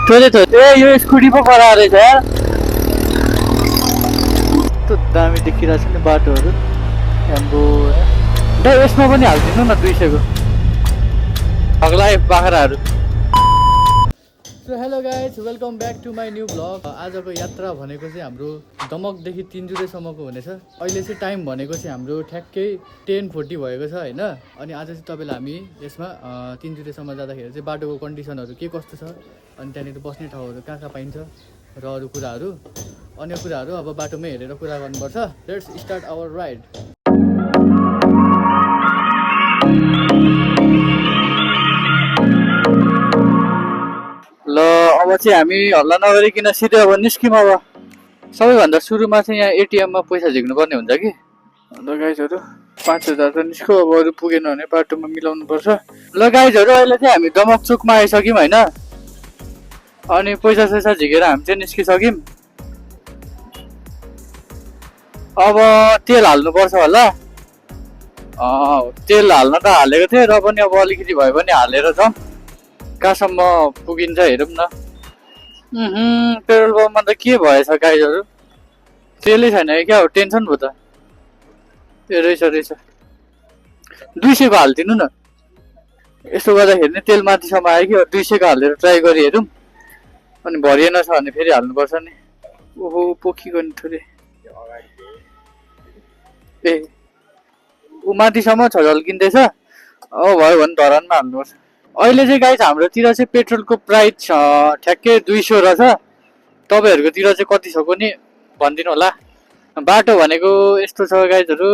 थोरै थोरै ए यो स्कुटी पो परा रहेछ यार। कस्तो दामी देखिरहेको छ नि बाटोहरू। एम्बो दा यसमा पनि हालिदिनु न 200 को अग्ला बाख्राहरू। So hello guys, welcome back to my new blog. आजको यात्रा भनेको चाहिँ हाम्रो दमकदेखि तिनजुरेसम्मको हुनेछ। अहिले चाहिँ टाइम भनेको चाहिँ हाम्रो ठ्याक्कै 10:40 भएको छ होइन। अनि आज चाहिँ तपाईँलाई हामी यसमा तिनजुरेसम्म जाँदाखेरि चाहिँ बाटोको कन्डिसनहरू के कस्तो छ, अनि त्यहाँनिर बस्ने ठाउँहरू कहाँ कहाँ पाइन्छ र अरू कुराहरू अन्य कुराहरू अब बाटोमै हेरेर कुरा गर्नुपर्छ। Let's start our ride. ल अब चाहिँ हामी हल्ला नगरिकन सिधै अब निस्क्यौँ। अब सबैभन्दा सुरुमा चाहिँ यहाँ एटिएममा पैसा झिक्नु पर्ने हुन्छ कि। ल गाइजहरू 5,000 त निस्क्यो, अब अरू पुगेन भने बाटोमा मिलाउनु पर्छ। ल गाइजहरू अहिले चाहिँ हामी दमक चोकमा आइसक्यौँ होइन। अनि पैसा सैसा झिकेर हामी चाहिँ निस्किसक्यौँ। अब तेल हाल्नुपर्छ होला। तेल हाल्न त हालेको थिएँ र पनि अब अलिकति भए पनि हालेर जाउँ। कहाँसम्म पुगिन्छ हेरौँ न। पेट्रोल पम्पमा त के भएछ गाइजहरू, तेलै छैन कि क्या हो, टेन्सन भयो त। ए रहेछ 200 को हालिदिनु न। यसो गर्दाखेरि नि तेल माथिसम्म आयो कि 200 को हालेर ट्राई गरी हेरौँ। अनि भरिएन छ भने फेरि हाल्नुपर्छ नि। ओहो पोखिएको नि थोरै। ए ऊ माथिसम्म छ झल्किँदैछ। भयो भने धरानमा हाल्नुपर्छ। अहिले चाहिँ गाइस हाम्रोतिर चाहिँ पेट्रोलको प्राइस ठ्याक्कै 200 रहेछ। तपाईँहरूकोतिर चाहिँ कति छ नि भनिदिनु होला। बाटो भनेको यस्तो छ गाइजहरू,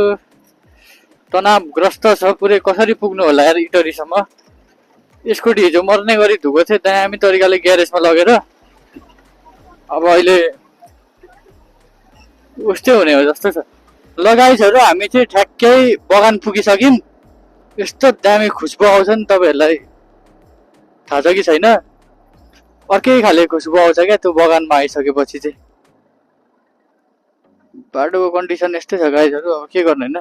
तनावग्रस्त छ पुरै। कसरी पुग्नु होला यार इटरीसम्म। स्कुटी हिजो मर्ने गरी धुएको थियो दामी तरिकाले ग्यारेजमा लगेर। अब अहिले उस्तै हुने हो जस्तो छ। ल गाइजहरू हामी चाहिँ ठ्याक्कै बगान पुगिसक्यौँ। यस्तो दामी खुसबु आउँछ नि, तपाईँहरूलाई थाहा छ कि छैन। अर्कै खाले खुसबु आउँछ क्या त्यो बगानमा आइसकेपछि चाहिँ। बाटोको कन्डिसन यस्तै छ गाइजहरू, अब के गर्नु होइन,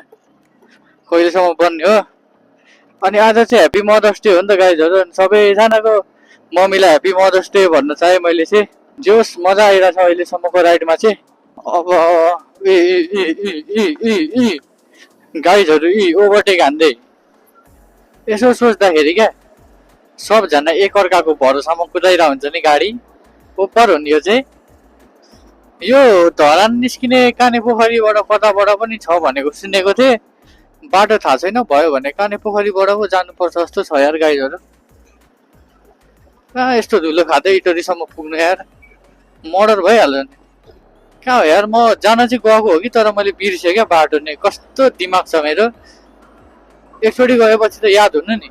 कहिलेसम्म बन्ने हो। अनि आज चाहिँ ह्याप्पी मदर्स डे हो नि त गाइजहरू। अनि सबैजनाको मम्मीलाई ह्याप्पी मदर्स डे भन्न चाहेँ मैले चाहिँ। जोस् मजा आइरहेछ अहिलेसम्मको राइडमा चाहिँ। अब गाइजहरू ओभरटेक हान्दै यसो सोच्दाखेरि क्या सबजना एकअर्काको भरोसामा कुदाइरहेको हुन्छ नि गाडी। ओपर हो नि यो चाहिँ। यो धरान निस्किने काने पोखरीबाट कताबाट पनि छ भनेको सुनेको थिएँ। बाटो थाहा छैन, भयो भने काने पोखरीबाट पो जानुपर्छ जस्तो छ यार गाइजहरू। कहाँ यस्तो धुलो खाँदै इटरीसम्म पुग्नु यार, मर्डर भइहाल्छ नि। कहाँ हो यार, म जान चाहिँ गएको हो कि तर मैले बिर्सेँ क्या बाटो नै। कस्तो दिमाग छ मेरो, एकचोटि गएपछि त याद हुनु नि।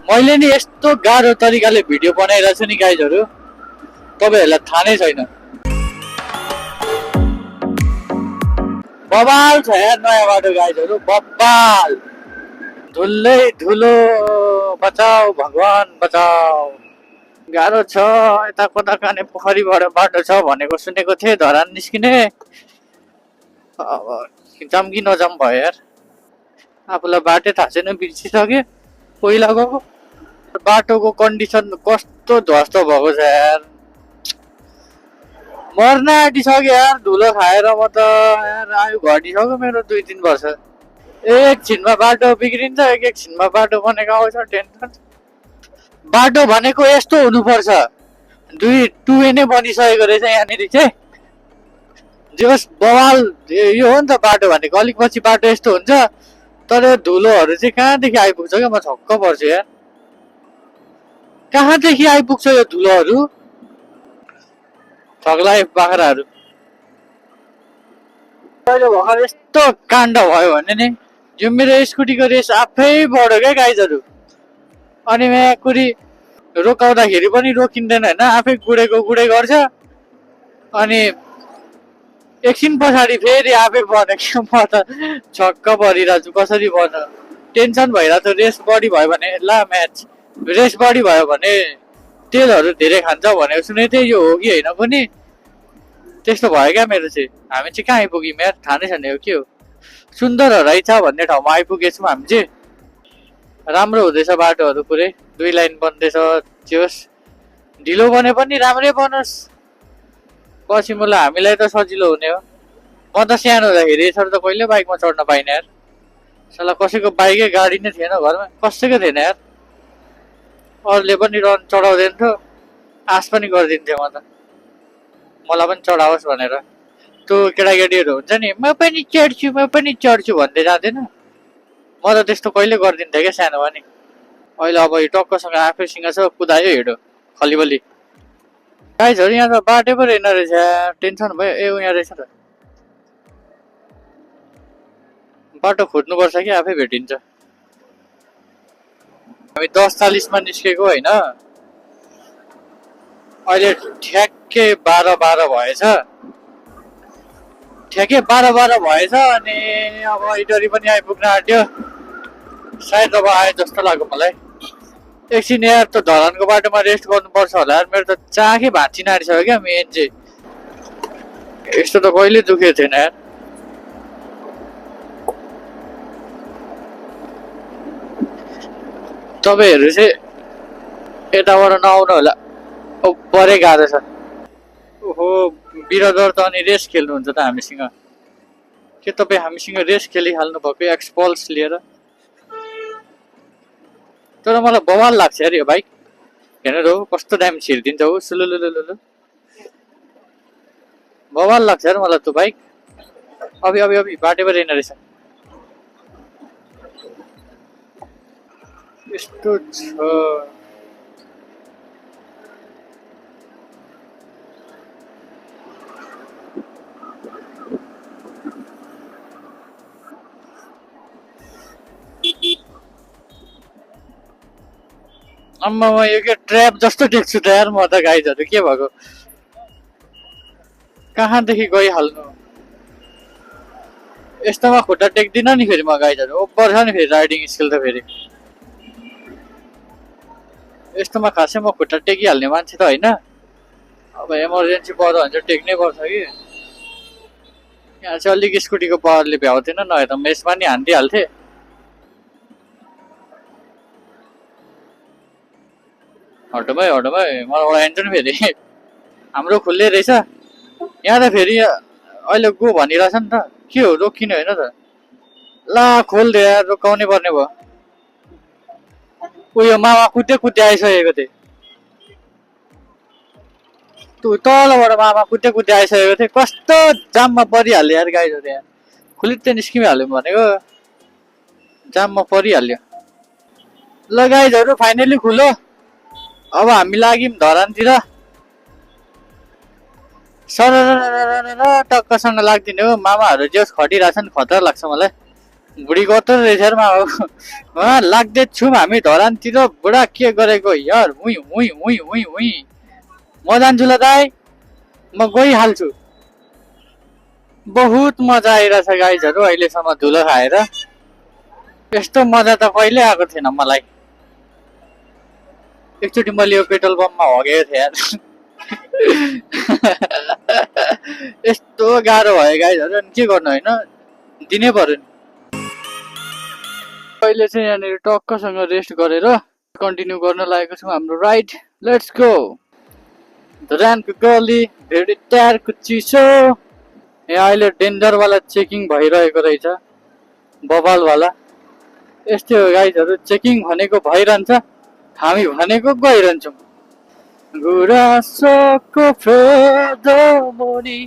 मैले नि यस्तो गाह्रो तरिकाले भिडियो बनाइरहेको छु नि गाइजहरू, तपाईँहरूलाई थाहा नै छैन। बबाल छ यार नयाँ बाटो गाइजहरू, बबाल। धुलै धुलो, बचाऊ भगवान बचाऊ। गाह्रो छ। यता कता काने पोखरीबाट बाटो छ भनेको सुनेको थिएँ धरान निस्किने। अब जाम कि नजाम भयो यार, आफूलाई बाटै थाहा छैन, बिर्सिसकेँ पहिला गएको। बाटोको कन्डिसन कस्तो ध्वस्त भएको छ यार, मर्न आँटिसक्यो यार धुलो खाएर। म त यार आयु घटिसक्यो मेरो 2-3 वर्ष। एकछिनमा बाटो बिग्रिन्छ, एकछिनमा बाटो बनेको आउँछ टेन्सन। बाटो भनेको यस्तो हुनुपर्छ, 2 वे नै बनिसकेको रहेछ यहाँनिर चाहिँ। जोस् बवाल यो हो नि त बाटो भनेको। अलिक पछि बाटो यस्तो हुन्छ, तर धुलोहरू चाहिँ कहाँदेखि आइपुग्छ क्या, म छक्क पर्छु यार। कहाँदेखि आइपुग्छ यो धुलोहरू, छग्लाए बाख्राहरू। अहिले भर्खर यस्तो काण्ड भयो भने नि यो मेरो स्कुटीको रेस आफै बढ्यो क्या गाइजहरू। अनि यहाँ कुरी रोकाउँदाखेरि पनि रोकिँदैन होइन, आफै गुडेको गुडे गर्छ। अनि एकछिन पछाडि फेरि आफै बढेको। म त छक्क परिरहेको छु कसरी बढ्छ। टेन्सन भइरहेको छ। रेस बढी भयो भने ला म्याच, रेस बढी भयो भने तेलहरू धेरै खान्छ भनेको सुनेको थिएँ। यो हो कि होइन पनि त्यस्तो भयो क्या मेरो चाहिँ। हामी चाहिँ कहाँ आइपुग्यौँ यार, थाहा नै छैन यो के हो। सुन्दर रहेछ भन्ने ठाउँमा आइपुगेछौँ हामी चाहिँ। राम्रो हुँदैछ बाटोहरू पुरै 2 लाइन बन्दैछ जोस् ढिलो बने पनि राम्रै बनोस् पछि मलाई हामीलाई त सजिलो हुने हो म त सानो हुँदाखेरि यसरी त कहिले बाइकमा चढ्न पाइनँ यार साला कसैको बाइकै गाडी नै थिएन घरमा कसैको थिएन यार अरूले पनि रन चढाउँदैन थियो आश पनि गरिदिन्थ्यो मलाई पनि चढाओस् भनेर त्यो केटाकेटीहरू हुन्छ नि म पनि चढ्छु भन्दै जाँदैन म त त्यस्तो कहिले गरिदिन्थेँ क्या सानोमा नि अहिले अब यो टक्कसँग आफैसँग छ कुदायो हिँड्यो खलिबली गाइजहरू यहाँ त बाटो पो रहेन रहेछ टेन्सन भयो ए यहाँ रहेछ त बाटो खोज्नुपर्छ कि आफै भेटिन्छ हामी 10:40मा निस्केको होइन अहिले ठ्याक्कै 12:12 भएछ ठ्याक्कै 12:12 भएछ अनि अब इटरी पनि आइपुग्न आँट्यो सायद अब आयो जस्तो लाग्यो मलाई एकछिन यार त धरानको बाटोमा रेस्ट गर्नुपर्छ होला यार मेरो त चाखै भाँचिन आँटिसक्यो क्या मेन चाहिँ यस्तो त कहिले दुखेको थिएन यार तपाईँहरू चाहिँ यताबाट नआउनु होला परै गाह्रो छ ओहो बिरादर त अनि रेस खेल्नुहुन्छ त हामीसँग के तपाईँ हामीसँग रेस खेलिहाल्नु भएको एक्सपल्स लिएर तर मलाई बवाल लाग्छ यार यो बाइक हेरेर हो कस्तो दामी छिरिदिन्छ हो सुलुलुलुलु बवाल लाग्छ यार मलाई त्यो बाइक अबि बाटो पो रहेन रहेछ यस्तो छ अम्मा यो के ट्र्याप जस्तो देख्छु त यार म त गाइजहरू के भएको कहाँदेखि गइहाल्नु यस्तोमा खुट्टा टेक्दिनँ नि फेरि म गाइजहरू ओभर छ नि फेरि राइडिङ स्किल त फेरि यस्तोमा खासै म खुट्टा टेकिहाल्ने मान्छे त होइन अब इमर्जेन्सी पर्यो भने चाहिँ टेक्नै पर्छ कि यहाँ चाहिँ अलिक स्कुटीको पावरले भ्याउँथेन नभए त म यसमा नि हानिदिइहाल्थेँ हटोमै मलाई ओढाइन्छ नि फेरि हाम्रो खुल्ले रहेछ यहाँ त फेरि अहिले गो भनिरहेछ नि त के हो रोकिने होइन त ला खोलिदियो यार रोकाउनै पर्ने भयो उयो मामा कुद्दै आइसकेको थिएँ तलबाट मामा कुद्दै आइसकेको थिएँ कस्तो जाममा परिहाल्यो यार गाइजहरू यहाँ खुलित्तै निस्किहाल्यो भनेको जाममा परिहाल्यो ल गाइजहरू फाइनली खुलो अब हामी लाग्यौँ धरानतिर सर टक्कसँग लाग्दिने हो मामाहरू जेस खटिरहेछन् खतर लाग्छ मलाई बुढी कत्रो रहेछ यार मामा लाग्दैछौँ हामी धरानतिर बुढा के गरेको यार हुँ म जान्छु ल दाइ म गइहाल्छु बहुत मजा आइरहेछ गाइजहरू अहिलेसम्म धुलो खाएर यस्तो मजा त कहिले आएको थिएन मलाई एकचोटि मैले यो पेट्रोल पम्पमा हगेको थिएँ यार यस्तो गाह्रो भयो गाइजहरू अनि के गर्नु होइन दिनै पर्यो नि अहिले चाहिँ यहाँनिर टक्कसँग रेस्ट गरेर कन्टिन्यू गर्न लागेको छौँ हाम्रो राइड लेट्स गो धरानको गली भेडी टायरको चिसो यहाँ अहिले डेन्जरवाला चेकिङ भइरहेको रहेछ बबालवाला यस्तै हो गाइजहरू चेकिङ भनेको भइरहन्छ हामी भनेको गइरहन्छौँ गुराँसको फेदो मुनि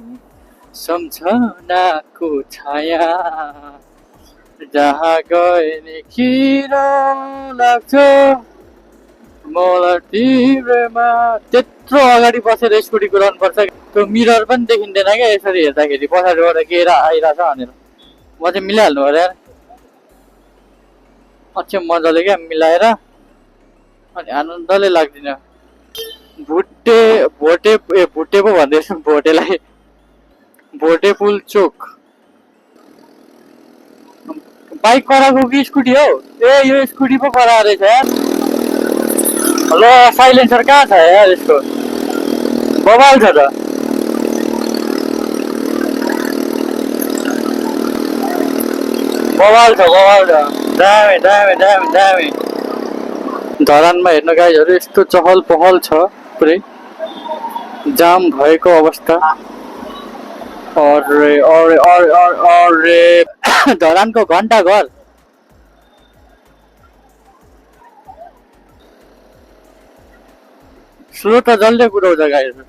सम्झनाको छाया जहाँ गए नि किरा लाग्छ मलाई तिम्रोमा त्यत्रो अगाडि बसेर स्कुटी कुदाउनु पर्छ त्यो मिरर पनि देखिँदैन क्या यसरी हेर्दाखेरि पछाडिबाट केरा आइरहेछ भनेर म चाहिँ मिलाइहाल्नु पर्यो यार अचम्म मजाले क्या मिलाएर अनि आनन्दले लाग्दैन भुटे पो भन्दैछु भोटेलाई भोटे पुल चोक बाइक कराएको कि स्कुटी हो ए यो स्कुटी पो करा रहेछ यार हेलो साइलेन्सर कहाँ छ यार यसको बबाल छ त बवाल छ दामी धरानमा हेर्नु गाईहरू यस्तो चहल पहल छ, पुरै जाम भएको अवस्था। अरे अरे अरे अरे अरे धरानको घन्टा घर स्लो त जसले कुदाउँछ गाईहरू।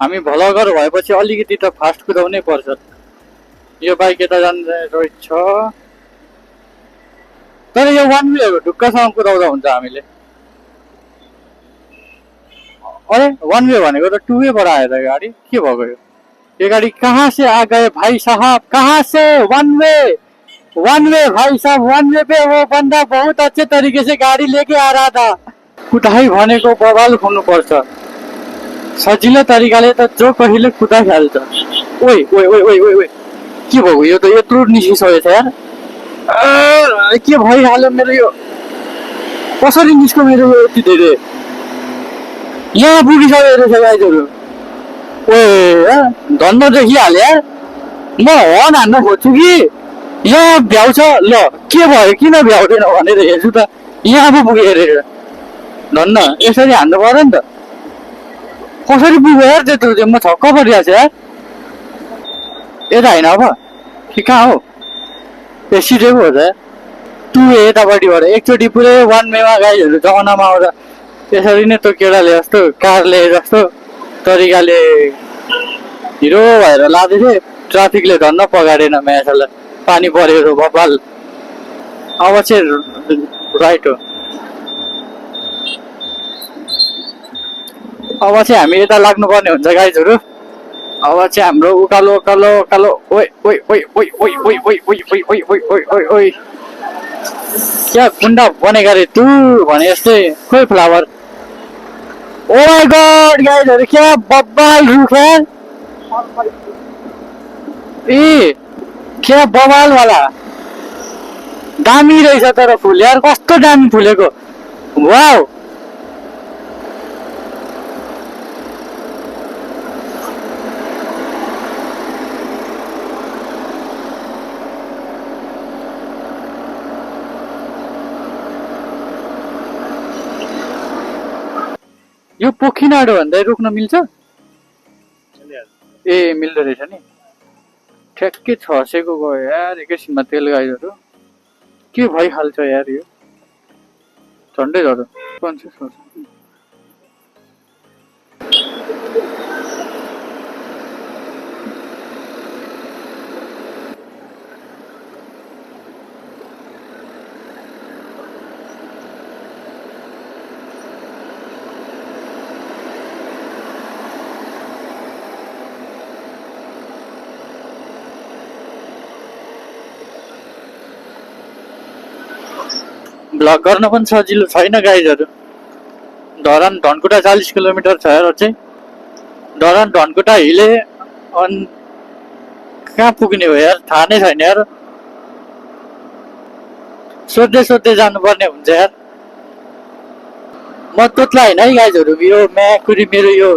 हामी भ्लगर भएपछि अलिकति त फास्ट कुदाउनै पर्छ। यो बाइक यता जाने रहेछ, तर यो वान वे हो, ढुक्कसँग कुदाउँदा हुन्छ हामीले। अरे वान वे भनेको त टू वे बाट आयो त गाडी, के भएको यो? ये गाड़ी कहाँ से आ गए भाई साहब, कहाँ से? वन वे भाई साहब, वन वे पे वो बंदा बहुत अच्छे तरीके से गाड़ी लेके आ रहा था। कुदाई भनेको बवाल हुनुपर्छ, सजिलो तरिकाले त जो कहिले कुदाइहाल्छ। ओइ ओइ ओइ ओइ ओइ ओइ के भयो यो त? यत्रो निस्किसकेको छ यार, के भइहाल्यो मेरो यो? कसरी निस्क्यो मेरो यति धेरै? यहाँ पुगिसकेको रहेछ गाइजहरू। ओए धन्न देखिहाल्यो यार, म हर्न हान्न खोज्छु कि यहाँ भ्याउँछ। ल के भयो, किन भ्याउँदैन भनेर हेर्छु त, यहाँ पो पुग्यो हेरेर। धन्न यसरी हान्नु पर्यो नि त। कसरी पुग्यो यार त्यत्रो चाहिँ? म छक्क परिरहेको छु यार। यता होइन अब कि कहाँ हो? ए सिधै पो हो त। टु वे यतापट्टिबाट एकचोटि पुरै वान वेमा गाईहरू जमानामा आउँदा यसरी नै त्यो केटाले जस्तो कारले जस्तो तरिकाले हिरो भएर लाँदै थिए। ट्राफिकले धन्न पगाडेन म्याचलाई, पानी परेको बबाल। अब चाहिँ राइट हो, अब चाहिँ हामी यता लाग्नुपर्ने हुन्छ गाइजहरू। अब चाहिँ हाम्रो उकालो उकालो उकालो। ओइ ओइ ओइ ओइ ओइ ओइ ओइ ओइ ओइ ओइ ओइ ओइ ओइ ओइ क्या गुन्डा बनेका रे तु भने जस्तै। खोइ फ्लावर। ओ माय गॉड गाइजहरू, क्या बब्बाल रुख यार। ए क्या बवाल वाला दामी रहेछ तर फुल यार, कस्तो दामी फुलेको। वाउ यो पोखिनाडो भन्दै रोक्न मिल्छ? ए मिल्दो रहेछ नि। ठ्याक्कै 600 को गयो यार एकैछिनमा तेल गाईहरू। के भइहाल्छ यार यो, झन्डै झन् 500। ब्लग गर्न पनि सजिलो छैन गाइजहरू। धरान धनकुटा 40 किलोमिटर छ यार चाहिँ। धरान धनकुटा हिले अनि कहाँ पुग्ने हो यार, थाहा नै छैन यार। सोध्दै सोध्दै जानुपर्ने हुन्छ यार। म तोत्ला होइन है गाइजहरू, यो म्याकुरी मेरो यो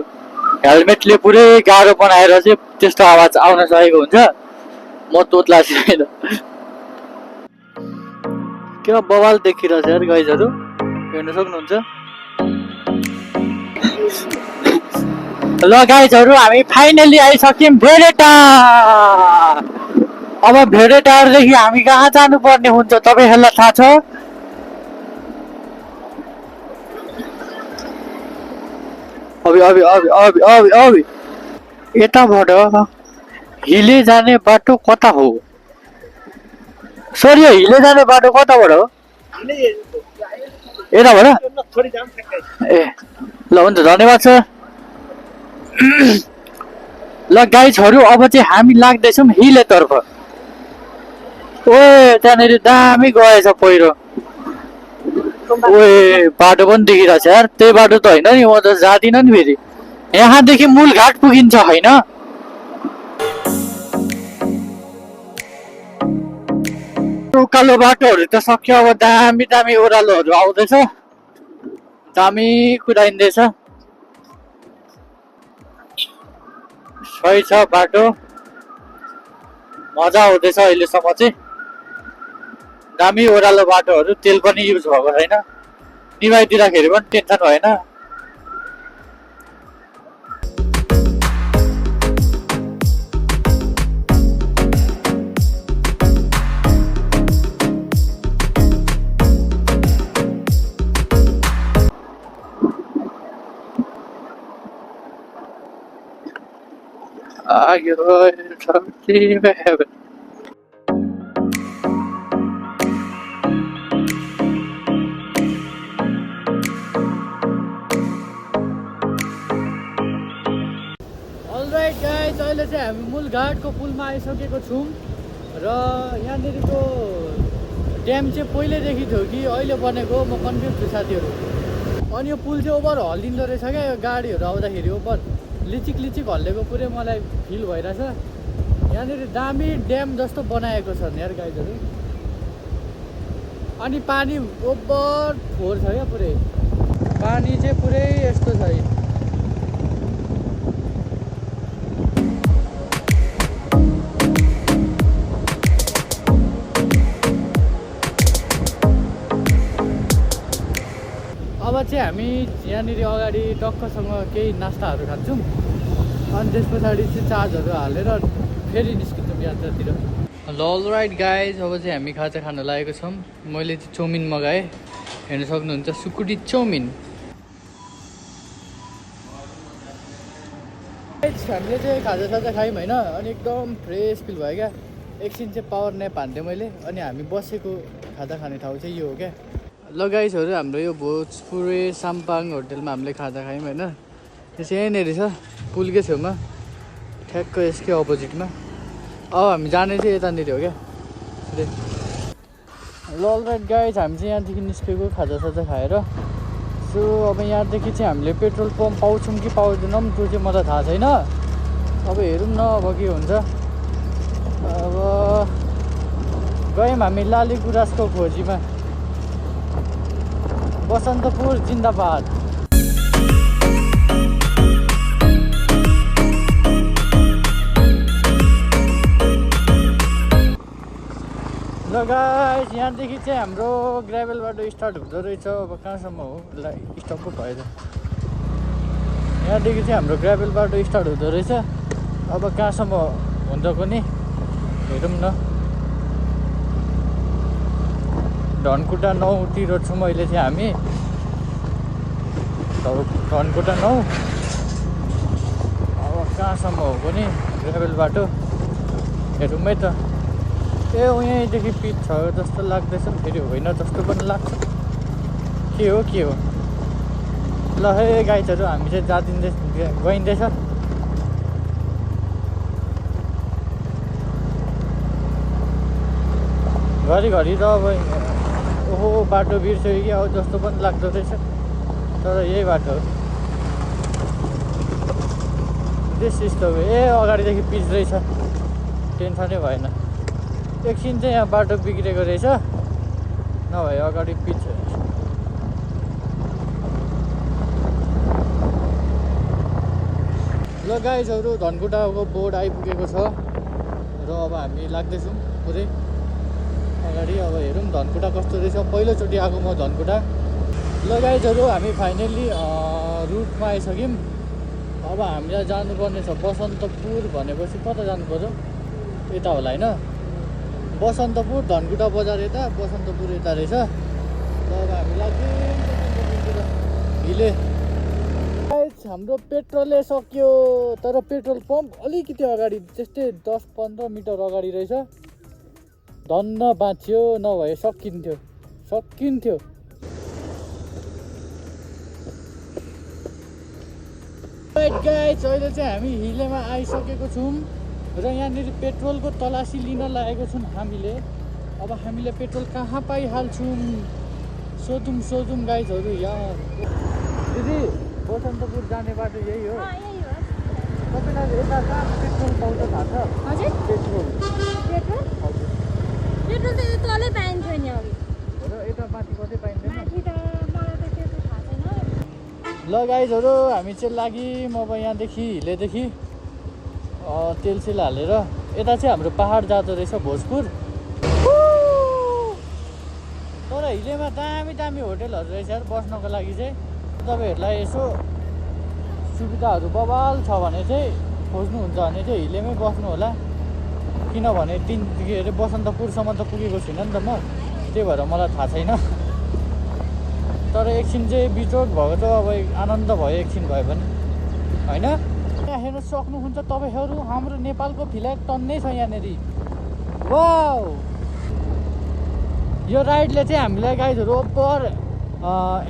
हेलमेटले पुरै गाह्रो बनाएर चाहिँ त्यस्तो आवाज आउन सकेको हुन्छ। म तोत्ला छैन। क्या बवाल देखिरहेछ यार गाइजहरू, हेर्न सक्नुहुन्छ। ल गाइजहरू, हामी फाइनली आइसक्यौँ भेडेटा। अब भेडेटारदेखि हामी कहाँ जानुपर्ने हुन्छ तपाईँहरूलाई थाहा छ? अबि अबि अबि अबि अबि अबि यताबाट हिले जाने बाटो कता हो? सर यो हिले जाने बाटो कताबाट हो? यताबाट? ए ल हुन्छ, धन्यवाद सर। ल गाइजहरू, अब चाहिँ हामी लाग्दैछौँ हिलेतर्फ। ओए त्यहाँनिर दामी गएछ पहिरो। ओए बाटो पनि देखिरहेछ यार। त्यही बाटो त होइन नि, म त जाँदिनँ नि फेरि। यहाँदेखि मूलघाट पुगिन्छ होइन? उकालो बाटोहरू त सक्यो, अब दामी दामी ओह्रालोहरू आउँदैछ, दामी कुदाइँदैछ। सही छ बाटो, मजा आउँदैछ अहिलेसम्म चाहिँ। दामी ओह्रालो बाटोहरू, तेल पनि युज भएको छैन। निभाइदिँदाखेरि पनि टेन्सन भएन। Are you something heaven? All right guys, अहिले चाहिँ हामी मूलघाटको पुलमा आइसकेको छौँ र यहाँनिरको ड्याम चाहिँ पहिल्यैदेखि थियो कि अहिले बनेको म कन्फ्युज छु साथीहरू। अनि यो पुल चाहिँ ओभर हल्लिँदो रहेछ क्या, यो गाडीहरू आउँदाखेरि ओभर लिचिक लिचिक हल्लेको पुरै मलाई फिल भइरहेछ। यहाँनिर दामी ड्याम जस्तो बनाएको छ यार गाइजहरू। अनि पानी ओभर फोहोर छ क्या पुरै, पानी चाहिँ पुरै यस्तो छ। अब चाहिँ हामी यहाँनिर अगाडि टक्कसँग केही नास्ताहरू खान्छौँ अनि त्यस पछाडि चाहिँ चार्जहरू हालेर फेरि निस्किन्छौँ यात्रातिर। ल अलराइट गाइज, अब चाहिँ हामी खाजा खान लागेको छौँ। मैले चाहिँ चाउमिन मगाएँ, हेर्न सक्नुहुन्छ सुकुटी चाउमिन। हामीले चाहिँ खाजा खायौँ होइन, अनि एकदम फ्रेस फिल भयो क्या। एकछिन चाहिँ पावर न्याप हान्थेँ मैले, अनि हामी बसेको खाजा खाने ठाउँ चाहिँ यो हो क्या। ल गाइजहरू, हाम्रो यो भोजपुरे साम्पाङ होटलमा हामीले खाजा खायौँ होइन। त्यो चाहिँ यहीँनिर छ पुलकै छेउमा, ठ्याक्क यसकै अपोजिटमा। अब हामी जाने चाहिँ यतानिर हो क्या। ल अलराइट गाइज, हामी चाहिँ यहाँदेखि निस्केको खाजा खाएर। सो अब यहाँदेखि चाहिँ हामीले पेट्रोल पम्प पाउँछौँ कि पाउँदैनौँ त्यो चाहिँ मलाई थाहा छैन। अब हेरौँ न अब के हुन्छ। अब गयौँ हामी लाली गुराँसको खोजीमा। बसन्तपुर जिन्दाबाद। ल गाइस, यहाँदेखि चाहिँ हाम्रो ग्राभल बाटो स्टार्ट हुँदो रहेछ। अब कहाँसम्म हो ल, स्टप पो भयो त। यहाँदेखि चाहिँ हाम्रो ग्राभल बाटो स्टार्ट हुँदो रहेछ। अब कहाँसम्म हुन्छ पनि हेरौँ न। धनकुटा 9तिर छौँ अहिले चाहिँ हामी। धनकुटा 9। अब कहाँसम्म हो पनि ग्राभल बाटो हेरौँ है त। ए यहीँदेखि पिच छ जस्तो लाग्दैछ, फेरि होइन जस्तो पनि लाग्छ। के हो ल हे गाइजहरू, हामी चाहिँ गइँदैछ। घरिघरि त अब ओहो बाटो बिर्स्यो कि अब जस्तो पनि लाग्दो रहेछ, तर यही बाटो हो। This is the way. ए अगाडिदेखि पिच रहेछ, टेन्सनै भएन। एकछिन चाहिँ यहाँ बाटो बिग्रेको रहेछ, नभए अगाडि पिच। ल गाइजहरू, धनकुटाको बोर्ड आइपुगेको छ र अब हामी लाग्दैछौँ पुरै अगाडि। अब हेरौँ धनकुटा कस्तो रहेछ। पहिलोचोटि आएको म धनकुटा। ल गाइजहरू, हामी फाइनल्ली रुटमा आइसक्यौँ। अब हामीलाई जानुपर्ने छ बसन्तपुर। भनेपछि कता जानु पर्यो? यता होला होइन, बसन्तपुर धनकुटा बजार यता, बसन्तपुर यता रहेछ। ल अब हामी लाग्यौँ हिले। हाम्रो पेट्रोलै सक्यो, तर पेट्रोल पम्प अलिकति अगाडि, त्यस्तै 10-15 मिटर अगाडि रहेछ। धन्न बाँच्यो, नभए सकिन्थ्यो। गाइज, अहिले चाहिँ हामी हिलेमा आइसकेको छौँ र यहाँनिर पेट्रोलको तलासी लिन लागेको छौँ हामीले। अब हामीले पेट्रोल कहाँ पाइहाल्छौँ सोधौँ गाइजहरू। यहाँ दिदी, बसन्तपुर जाने बाटो यही हो? तपाईँलाई यता कहाँ पेट्रोल पाउँछ थाहा छ? हजुर, पेट्रोल हजुर, पेट्रोल त यो तलै पाइन्छ नि अघि। र यता माथि कतै पाइँदैन? माथि त मलाई त त्यस्तो थाहा छैन। ल गाइजहरू, हामी चाहिँ लाग्यौँ अब यहाँदेखि हिलेदेखि तेलसेल हालेर। यता चाहिँ हाम्रो पहाड जाँदो रहेछ भोजपुर। तर हिलेमा दामी दामी होटेलहरू रहेछ यार बस्नको लागि चाहिँ। तपाईँहरूलाई यसो सुविधाहरू बबाल छ भने चाहिँ खोज्नुहुन्छ भने चाहिँ हिलेमै बस्नु होला। किनभने के अरे बसन्तपुरसम्म त पुगेको छुइनँ नि त म, त्यही भएर मलाई थाहा छैन। तर एकछिन चाहिँ बिचोक भएको त अब आनन्द भयो एकछिन भए पनि होइन। यहाँ हेर्न सक्नुहुन्छ तपाईँहरू हाम्रो नेपालको फ्ल्याग टन्नै छ यहाँनिर। वाउ, यो राइडले चाहिँ हामीलाई गाइजहरू ओभर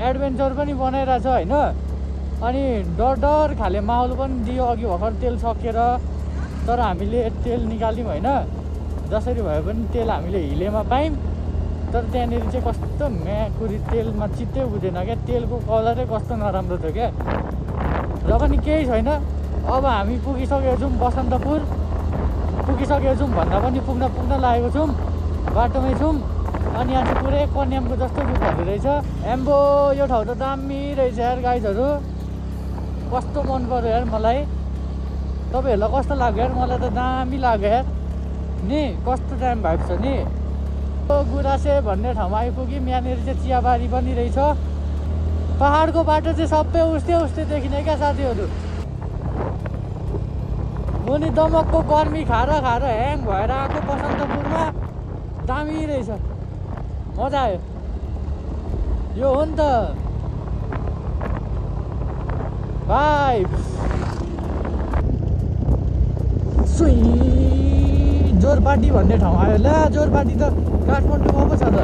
एडभेन्चर पनि बनाइरहेछ होइन। अनि डर डर खाले माहौल पनि दियो। अघि भर्खर तेल सकेर तर हामीले तेल निकाल्यौँ होइन। जसरी भए पनि तेल हामीले हिलेमा पायौँ। तर त्यहाँनिर चाहिँ कस्तो म्याकुरी तेलमा चित्तै बुझेन क्या। तेलको कलरै कस्तो नराम्रो थियो क्या। र पनि केही छैन। अब हामी पुगिसकेको छौँ बसन्तपुर, पुगिसकेको छौँ भन्दा पनि पुग्न लागेको छौँ, बाटोमै छौँ। अनि यहाँ चाहिँ पुरै कन्यामको जस्तो लुक हुँदो रहेछ। एम्बो यो ठाउँ त दामी रहेछ यार गाइजहरू, कस्तो मन पर्यो यार मलाई। तपाईँहरूलाई कस्तो लाग्यो यार? मलाई त दामी लाग्यो यार नि, कस्तो टाइम भाइब छ नि। गुरासे भन्ने ठाउँमा आइपुग्यौँ। यहाँनिर चाहिँ चियाबारी पनि रहेछ। पहाडको बाटो चाहिँ सबै उस्तै देखिने क्या साथीहरू। मुनि दमकको गर्मी खाएर ह्याङ भएर आएको बसन्तपुरमा दामी रहेछ, मजा आयो। यो हो नि त भाइब। जोरपाटी भन्ने ठाउँ आयो। ला जोरपाटी त काठमाडौँमा पो छ त।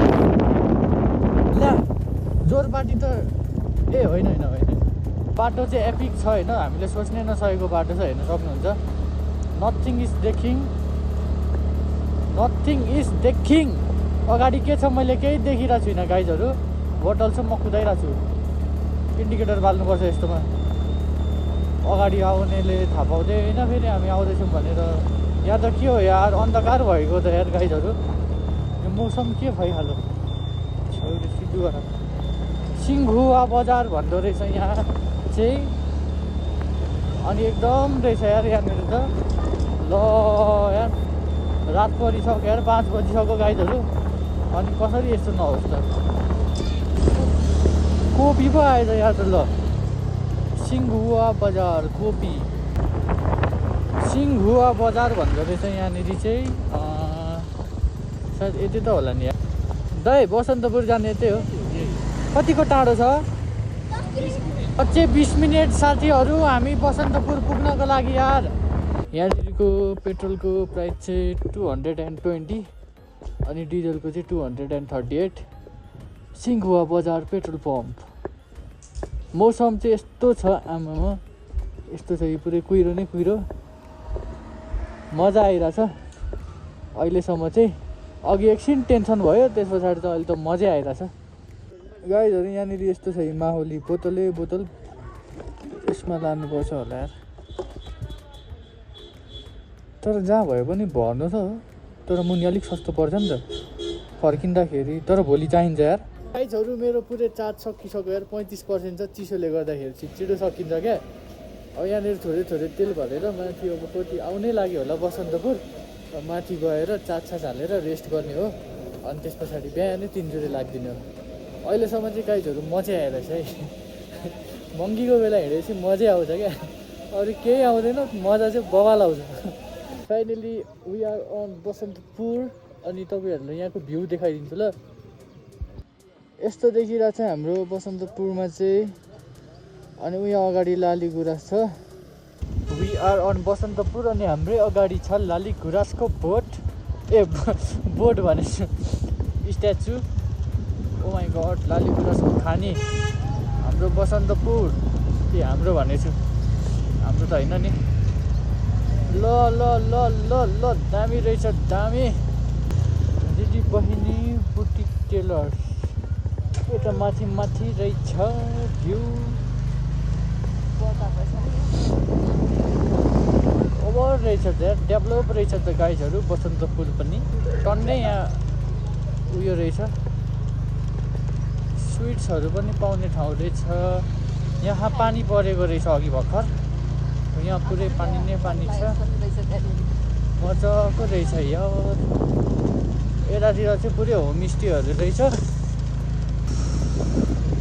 ला जोरपाटी त होइन बाटो चाहिँ एपिक छ होइन। हामीले सोच्नै नसकेको बाटो छ, हेर्न सक्नुहुन्छ। नथिङ इज देखिङ। अगाडि के छ मैले केही देखिरहेको छुइनँ गाइजहरू। होटल चाहिँ म कुदाइरहेको छु। इन्डिकेटर बाल्नुपर्छ यस्तोमा। अगाडि आउनेले थाहा पाउँदैन फेरि हामी आउँदैछौँ भनेर। यहाँ त के हो यार, अन्धकार भएको त यार गाइजहरू। यो मौसम के भइहाल्यो। छेउरी सिधुवा सिङ्घुवा बजार भन्दो रहेछ यहाँ चाहिँ। अनि एकदम रहेछ यार यहाँनिर त। ल यार रात परिसक्यो यार, 5 बजिसक्यो गाइजहरू। अनि कसरी यस्तो नहोस् त। कोपी पो आएछ यहाँ त। ल सिङ्घुवा बजार कोपी, सिङ्घुवा बजार भन्दो रहेछ यहाँनिर चाहिँ। सायद यति त होला नि यार। दाइ बसन्तपुर जाने यतै हो। कतिको टाढो छ? अझै 20 मिनट साथीहरू हामी बसन्तपुर पुग्नको लागि यार। यहाँनिरको पेट्रोलको प्राइस चाहिँ 220 अनि डिजलको चाहिँ 238। सिङ्घुवा बजार पेट्रोल पम्प। मौसम चाहिँ यस्तो छ, आमामा यस्तो छ। यो पुरै कुहिरो नै कुहिरो, मजा आइरहेछ अहिलेसम्म चाहिँ। अघि एकछिन टेन्सन भयो, त्यस पछाडि त अहिले त मजै आइरहेछ गाइजहरू। यहाँनिर यस्तो छ यो माहौली। बोतल यसमा लानुपर्छ होला यार। तर जहाँ भयो पनि भर्नु छ, तर मुनि अलिक सस्तो पर्छ नि त फर्किँदाखेरि। तर भोलि चाहिन्छ यार गाइजहरू। मेरो पुरै चार्ज सकिसक्यो यार, 35% छ। चिसोले गर्दाखेरि छिटो सकिन्छ क्या। अब यहाँनिर थोरै तेल भरेर माथि अब कति आउनै लाग्यो होला बसन्तपुर। माथि गएर चार्ज हालेर रेस्ट गर्ने हो। अनि त्यस पछाडि बिहानै 3 जुरे लाग्दिने हो। अहिलेसम्म चाहिँ गाइजहरू मजै आइरहेछ है। महँगीको बेला हिँडेपछि मजै आउँछ क्या, अरू केही आउँदैन, मजा चाहिँ बवाल आउँछ। Finally we are on Basantpur. अनि तपाईँहरूलाई यहाँको भ्यू देखाइदिन्छु ल। यस्तो देखिरहेछ हाम्रो बसन्तपुरमा चाहिँ। अनि उयो अगाडि लाली गुराँस छ। We are on Basantpur. अनि हाम्रै अगाडि छ लाली गुराँसको बोट भनेछु, स्ट्याचु। ओ माई गड, लाली गुराँसको खानी हाम्रो बसन्तपुर। हाम्रो भनेछु, हाम्रो त होइन नि। ल दामी रहेछ, दामी। दिदी बहिनी बुटिक टेलर। यता माथि रहेछ भ्यू। ओभर रहेछ त यार, डेभलप रहेछ त गाइजहरू बसन्तपुर पनि। टन्नै यहाँ उयो रहेछ, स्विट्सहरू पनि पाउने ठाउँ रहेछ। यहाँ पानी परेको रहेछ अघि भर्खर। यहाँ पुरै पानी नै पानी छ, मजाको रहेछ यार। यतातिर चाहिँ पुरै होमस्टेहरू रहेछ।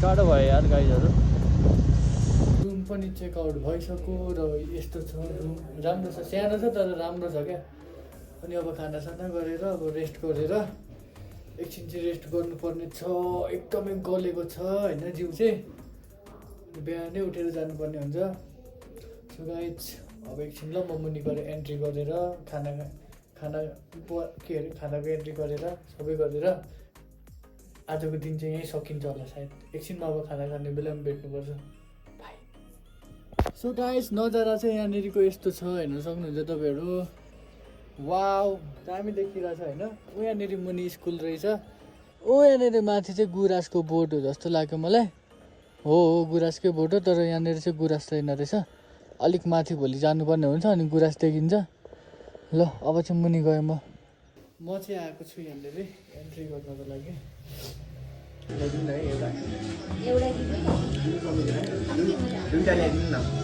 टाढो भयो यार गाइजहरू। रुम पनि चेकआउट भइसक्यो र यस्तो छ रुम, राम्रो छ, सानो छ तर राम्रो छ क्या। अनि अब खानासाना गरेर अब रेस्ट गरेर एकछिन चाहिँ रेस्ट गर्नुपर्ने छ। एकदमै गलेको छ होइन जिउ चाहिँ, बिहानै उठेर जानुपर्ने हुन्छ। सो गाइज अब एकछिन ल म मुनि गएर एन्ट्री गरेर के अरे खानाको एन्ट्री गरेर सबै गरेर आजको दिन चाहिँ यहीँ सकिन्छ होला सायद। एकछिनमा अब खाना खाने बेलामा भेट्नुपर्छ। बाई। सो गाइज नजारा चाहिँ यहाँनिरको यस्तो छ, हेर्न सक्नुहुन्छ तपाईँहरू। वाउ दामी देखिरहेछ होइन। यहाँनिर मुनि स्कुल रहेछ। यहाँनिर माथि चाहिँ गुराँसको बोर्ड हो जस्तो लाग्यो मलाई। हो गुराँसकै बोर्ड हो, तर यहाँनिर चाहिँ गुराँस छैन रहेछ। अलिक माथि भोलि जानुपर्ने हुन्छ अनि गुराँस देखिन्छ। ल अब चाहिँ मुनि गएँ म चाहिँ आएको छु यहाँनिर एन्ट्री गर्नको लागि। एउटा दुईटा ल्याइदिनु न।